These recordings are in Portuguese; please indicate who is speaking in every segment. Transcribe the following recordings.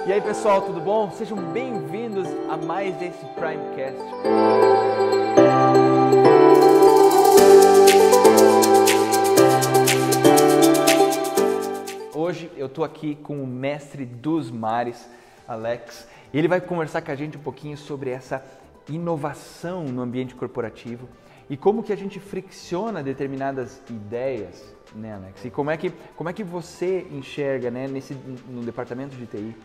Speaker 1: E aí pessoal, tudo bom? Sejam bem-vindos a mais esse Primecast. Hoje eu tô aqui com o mestre dos mares, Alex, e ele vai conversar com a gente um pouquinho sobre essa inovação no ambiente corporativo e como que a gente fricciona determinadas ideias, né, Alex? E como é que você enxerga, né, no departamento de TI,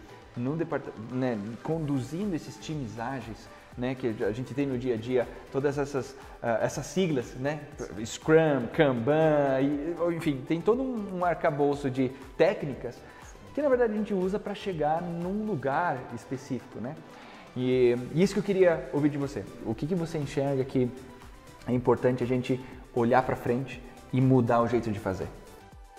Speaker 1: né, conduzindo esses times ágeis, né, que a gente tem no dia a dia, todas essas siglas, né, Scrum, Kanban, enfim, tem todo um arcabouço de técnicas que na verdade a gente usa para chegar num lugar específico, né? E isso que eu queria ouvir de você. O que você enxerga que é importante a gente olhar para frente e mudar o jeito de fazer?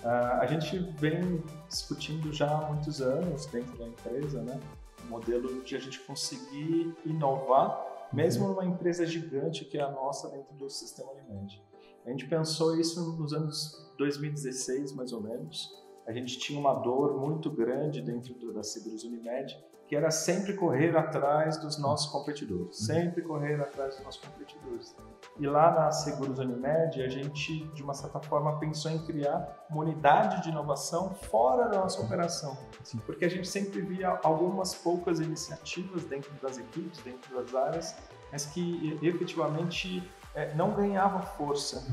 Speaker 2: A gente vem discutindo já há muitos anos dentro da empresa, né, o modelo de a gente conseguir inovar, mesmo numa empresa gigante que é a nossa dentro do sistema Unimed. A gente pensou isso nos anos 2016, mais ou menos. A gente tinha uma dor muito grande dentro da Seguros Unimed, que era sempre correr atrás dos nossos competidores, sempre correr atrás dos nossos competidores. E lá na Seguros Unimed, a gente, de uma certa forma, pensou em criar uma unidade de inovação fora da nossa operação, porque a gente sempre via algumas poucas iniciativas dentro das equipes, dentro das áreas, mas que efetivamente não ganhava força.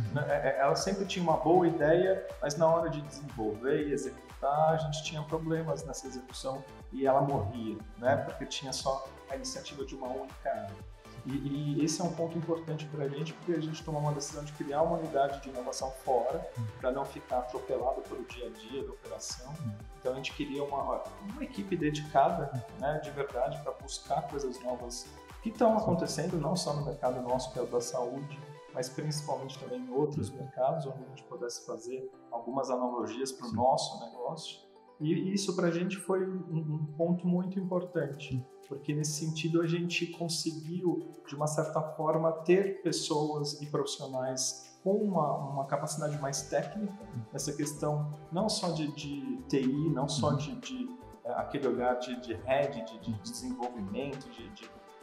Speaker 2: Ela sempre tinha uma boa ideia, mas na hora de desenvolver e executar, a gente tinha problemas nessa execução e ela morria, né? Porque tinha só a iniciativa de uma única área. E esse é um ponto importante para a gente, porque a gente tomou uma decisão de criar uma unidade de inovação fora, para não ficar atropelado pelo dia a dia da operação. Então a gente queria uma equipe dedicada, né, de verdade, para buscar coisas novas que estão acontecendo, não só no mercado nosso, que é o da saúde, mas principalmente também em outros mercados, onde a gente pudesse fazer algumas analogias para o nosso negócio. E isso para a gente foi um ponto muito importante, porque nesse sentido a gente conseguiu, de uma certa forma, ter pessoas e profissionais com uma capacidade mais técnica, nessa questão não só de TI, não só de aquele olhar de head, de desenvolvimento,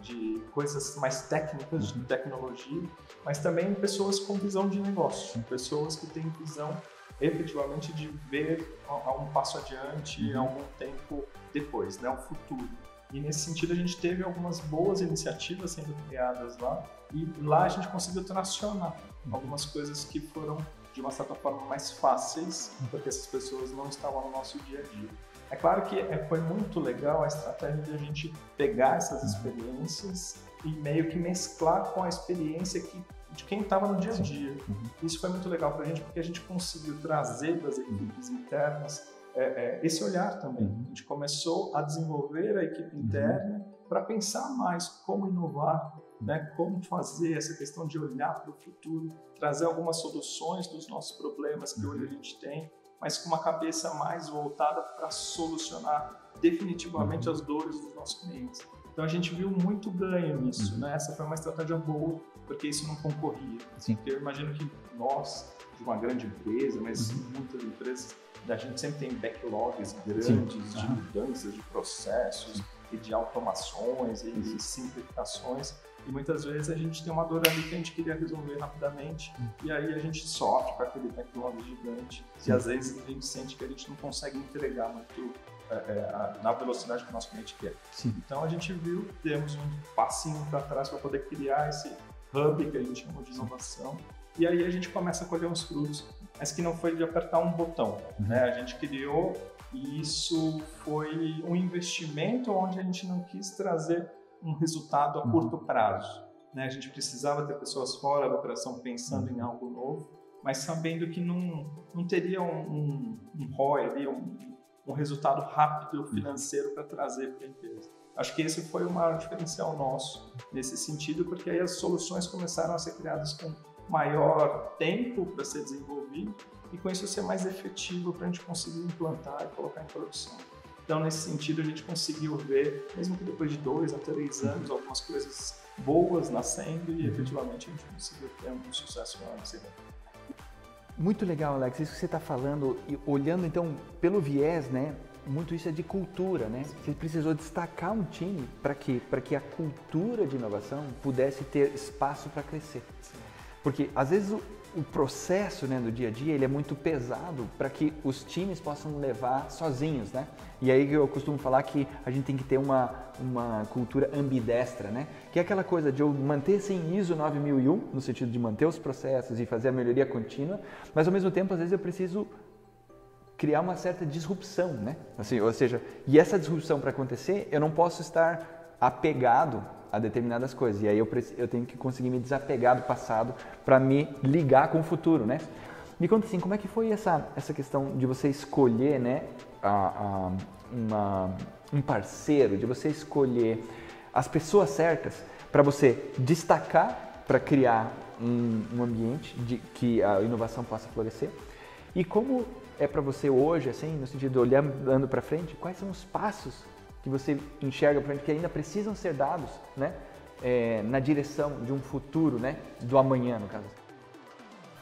Speaker 2: de coisas mais técnicas, de tecnologia, mas também pessoas com visão de negócio, pessoas que têm visão efetivamente de ver a um passo adiante, a algum tempo depois, né, o futuro. E nesse sentido a gente teve algumas boas iniciativas sendo criadas lá, e lá a gente conseguiu tracionar algumas coisas que foram de uma certa forma mais fáceis, porque essas pessoas não estavam no nosso dia a dia. É claro que foi muito legal a estratégia de a gente pegar essas experiências e meio que mesclar com a experiência de quem estava no dia a dia. Isso foi muito legal para a gente, porque a gente conseguiu trazer das equipes internas esse olhar também. A gente começou a desenvolver a equipe interna para pensar mais como inovar, né, como fazer essa questão de olhar para o futuro, trazer algumas soluções dos nossos problemas que hoje a gente tem, mas com uma cabeça mais voltada para solucionar definitivamente as dores dos nossos clientes. Então a gente viu muito ganho nisso, né? Essa foi uma estratégia boa, porque isso não concorria. Porque eu imagino que nós, de uma grande empresa, mas muitas empresas, a gente sempre tem backlogs grandes de mudanças de processos e de automações e simplificações. E muitas vezes a gente tem uma dor ali que a gente queria resolver rapidamente e aí a gente sofre com aquele backlog gigante e às vezes a gente sente que a gente não consegue entregar muito na velocidade que o nosso cliente quer. Então a gente viu, demos um passinho para trás para poder criar esse hub que a gente chama de inovação e aí a gente começa a colher uns frutos, mas que não foi de apertar um botão, né? A gente criou e isso foi um investimento onde a gente não quis trazer um resultado a curto prazo, né? A gente precisava ter pessoas fora da operação pensando em algo novo, mas sabendo que não teria um ROI ali, um resultado rápido financeiro para trazer para a empresa. Acho que esse foi o maior diferencial nosso nesse sentido, porque aí as soluções começaram a ser criadas com maior tempo para ser desenvolvido e com isso ser mais efetivo para a gente conseguir implantar e colocar em produção. Então, nesse sentido, a gente conseguiu ver, mesmo que depois de 2 a 3 anos, algumas coisas boas nascendo e efetivamente a gente conseguiu ter um sucesso maior nesse evento.
Speaker 1: Muito legal, Alex, isso que você está falando, e olhando então pelo viés, né, muito isso é de cultura, né? Você precisou destacar um time para que a cultura de inovação pudesse ter espaço para crescer. Porque às vezes o processo, né, do dia a dia ele é muito pesado para que os times possam levar sozinhos, né? E aí eu costumo falar que a gente tem que ter uma cultura ambidestra, né? Que é aquela coisa de eu manter-se em ISO 9001, no sentido de manter os processos e fazer a melhoria contínua, mas ao mesmo tempo às vezes eu preciso criar uma certa disrupção, né? Assim, ou seja, e essa disrupção para acontecer, eu não posso estar apegado a determinadas coisas. E aí eu tenho que conseguir me desapegar do passado para me ligar com o futuro, né? Me conta assim, como é que foi essa questão de você escolher, né, um parceiro, de você escolher as pessoas certas para você destacar, para criar um ambiente de que a inovação possa florescer? E como é para você hoje, assim, no sentido de olhando para frente, quais são os passos que você enxerga para frente que ainda precisam ser dados, né, na direção de um futuro, né, do amanhã, no caso?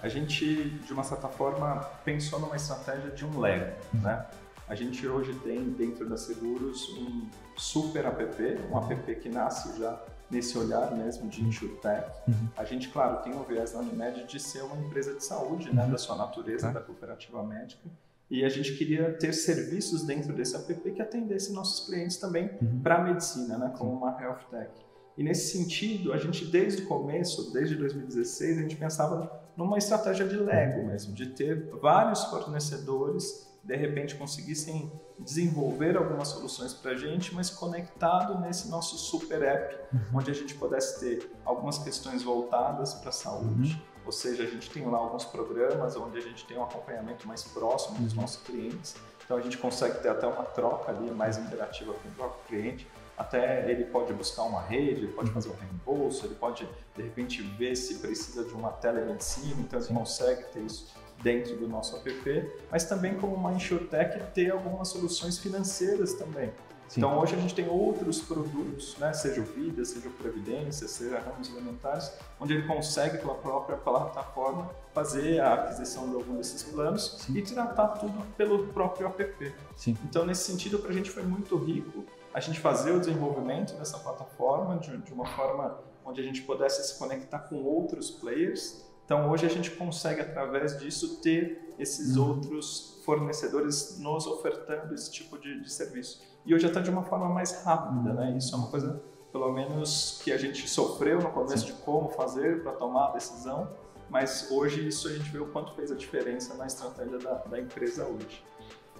Speaker 2: A gente, de uma certa forma, pensou numa estratégia de um Lego, né? A gente hoje tem dentro da Seguros um super app, um app que nasce já nesse olhar mesmo de InsurTech. A gente, claro, tem o viés na Unimed de ser uma empresa de saúde, né, da sua natureza, da cooperativa médica. E a gente queria ter serviços dentro desse app que atendessem nossos clientes também para a medicina, né, como uma health tech. E nesse sentido, a gente desde o começo, desde 2016, a gente pensava numa estratégia de Lego mesmo, de ter vários fornecedores, de repente conseguissem desenvolver algumas soluções para a gente, mas conectado nesse nosso super app, onde a gente pudesse ter algumas questões voltadas para a saúde. Ou seja, a gente tem lá alguns programas onde a gente tem um acompanhamento mais próximo dos nossos clientes, então a gente consegue ter até uma troca ali mais interativa com o próprio cliente. Até ele pode buscar uma rede, ele pode fazer um reembolso, ele pode de repente ver se precisa de uma telemedicina, então ele consegue ter isso dentro do nosso app, mas também como uma InsurTech ter algumas soluções financeiras também. Então hoje a gente tem outros produtos, né, seja o Vida, seja o Previdência, seja ramos elementares, onde ele consegue pela própria plataforma fazer a aquisição de algum desses planos e tratar tudo pelo próprio app. Então nesse sentido para a gente foi muito rico a gente fazer o desenvolvimento dessa plataforma de uma forma onde a gente pudesse se conectar com outros players. Então hoje a gente consegue através disso ter esses outros fornecedores nos ofertando esse tipo de serviço. E hoje até de uma forma mais rápida, né? Isso é uma coisa, pelo menos, que a gente sofreu no começo de como fazer para tomar a decisão, mas hoje isso a gente vê o quanto fez a diferença na estratégia da empresa hoje.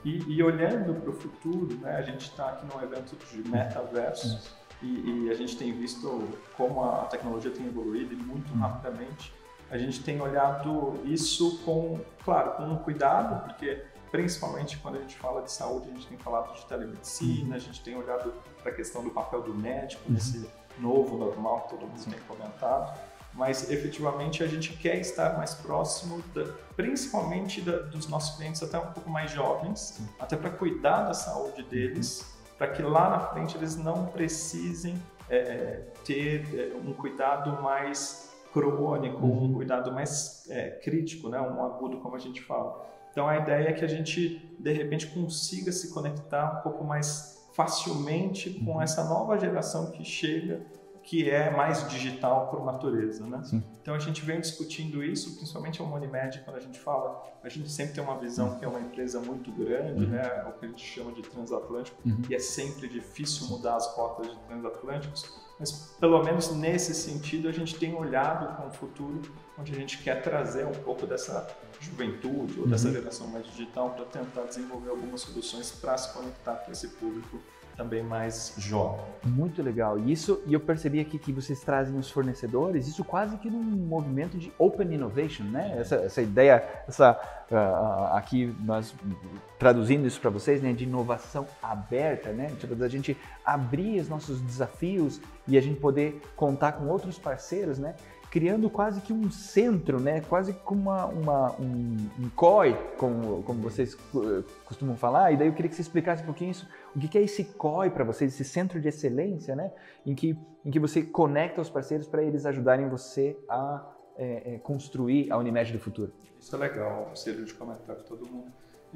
Speaker 2: E olhando para o futuro, né? A gente está aqui num evento de metaverso e a gente tem visto como a tecnologia tem evoluído muito rapidamente. A gente tem olhado isso com, claro, com um cuidado, porque principalmente quando a gente fala de saúde, a gente tem falado de telemedicina, a gente tem olhado para a questão do papel do médico, nesse novo normal que todo mundo tem comentado, mas efetivamente a gente quer estar mais próximo, principalmente dos nossos clientes até um pouco mais jovens, até para cuidar da saúde deles, para que lá na frente eles não precisem ter um cuidado mais crônico, um cuidado mais crítico, né? Um agudo, como a gente fala. Então a ideia é que a gente, de repente, consiga se conectar um pouco mais facilmente com essa nova geração que chega, que é mais digital por natureza, né? Então a gente vem discutindo isso, principalmente a Unimed, quando a gente fala, a gente sempre tem uma visão que é uma empresa muito grande, né? O que a gente chama de transatlântico, e é sempre difícil mudar as rotas de transatlânticos, mas pelo menos nesse sentido a gente tem olhado para um futuro onde a gente quer trazer um pouco dessa juventude ou dessa geração mais digital para tentar desenvolver algumas soluções para se conectar com esse público também mais jovem.
Speaker 1: Muito legal. E eu percebi aqui que vocês trazem os fornecedores, isso quase que num movimento de Open Innovation, né? Essa ideia, aqui nós traduzindo isso para vocês, né, de inovação aberta, né? Tipo, da gente abrir os nossos desafios e a gente poder contar com outros parceiros, né? Criando quase que um centro, né? Quase como um COI, como vocês costumam falar. E daí eu queria que você explicasse um pouquinho isso. O que é esse COI para vocês, esse centro de excelência, né? Em que você conecta os parceiros para eles ajudarem você a construir a Unimed do futuro.
Speaker 2: Isso é legal, Cílio, de comentar com todo mundo.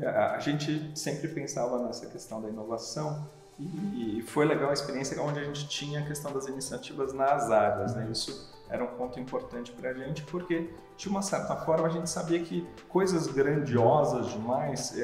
Speaker 2: A gente sempre pensava nessa questão da inovação e foi legal a experiência onde a gente tinha a questão das iniciativas nas áreas, né? Isso era um ponto importante para a gente, porque de uma certa forma a gente sabia que coisas grandiosas demais,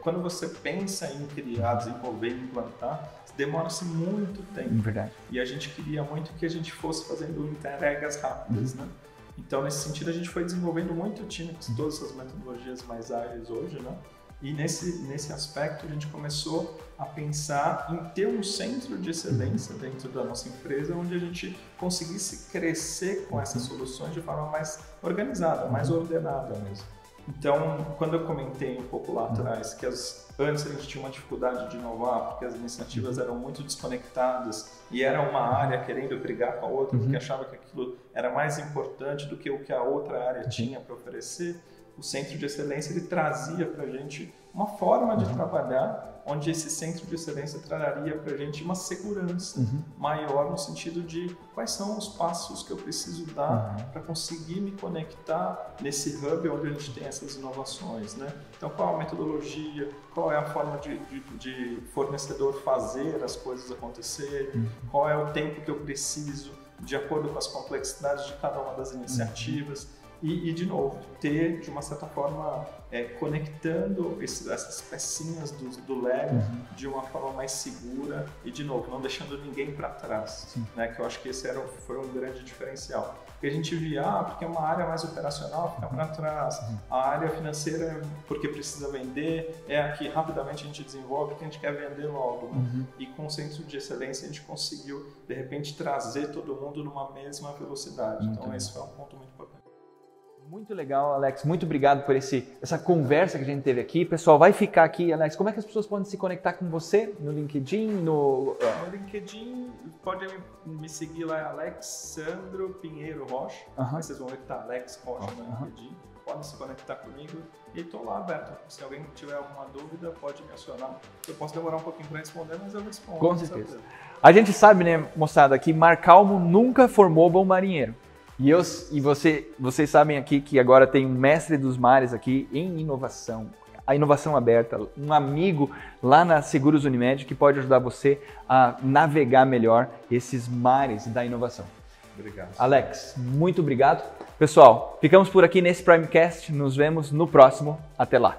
Speaker 2: quando você pensa em criar, desenvolver, implantar, demora-se muito tempo.
Speaker 1: Verdade.
Speaker 2: E a gente queria muito que a gente fosse fazendo entregas rápidas, né? Então, nesse sentido, a gente foi desenvolvendo muito o time com todas essas metodologias mais ágeis hoje, né? E nesse aspecto a gente começou a pensar em ter um centro de excelência dentro da nossa empresa, onde a gente conseguisse crescer com essas soluções de forma mais organizada, mais ordenada mesmo. Então, quando eu comentei um pouco lá atrás que antes a gente tinha uma dificuldade de inovar, porque as iniciativas eram muito desconectadas e era uma área querendo brigar com a outra, porque achava que aquilo era mais importante do que o que a outra área tinha para oferecer, o Centro de Excelência ele trazia para a gente uma forma de trabalhar, onde esse Centro de Excelência traria para a gente uma segurança maior no sentido de quais são os passos que eu preciso dar para conseguir me conectar nesse hub onde a gente tem essas inovações, né? Então, qual a metodologia, qual é a forma de fornecedor fazer as coisas acontecerem, qual é o tempo que eu preciso de acordo com as complexidades de cada uma das iniciativas. E, de novo, ter, de uma certa forma, conectando essas pecinhas do Lego de uma forma mais segura e, de novo, não deixando ninguém para trás, né? Que eu acho que esse foi um grande diferencial. Porque a gente via, porque é uma área mais operacional, fica para trás, a área financeira, porque precisa vender, é a que rapidamente a gente desenvolve, porque a gente quer vender logo. Né? E com o Centro de Excelência a gente conseguiu, de repente, trazer todo mundo numa mesma velocidade. Então, esse foi um ponto muito importante.
Speaker 1: Muito legal, Alex. Muito obrigado por essa conversa que a gente teve aqui. Pessoal, vai ficar aqui, Alex. Como é que as pessoas podem se conectar com você no LinkedIn? No
Speaker 2: LinkedIn, pode me seguir lá, Alexandro Pinheiro Rocha. Aí vocês vão ver que tá Alex Rocha no LinkedIn. Podem se conectar comigo e estou lá aberto. Se alguém tiver alguma dúvida, pode me acionar. Eu posso demorar um pouquinho para responder, mas eu respondo.
Speaker 1: Com certeza. A gente sabe, né, moçada, que Mar Calmo nunca formou bom marinheiro. E vocês sabem aqui que agora tem um mestre dos mares aqui em inovação, a inovação aberta, um amigo lá na Seguros Unimed que pode ajudar você a navegar melhor esses mares da inovação.
Speaker 2: Obrigado.
Speaker 1: Alex, muito obrigado. Pessoal, ficamos por aqui nesse Primecast, nos vemos no próximo. Até lá.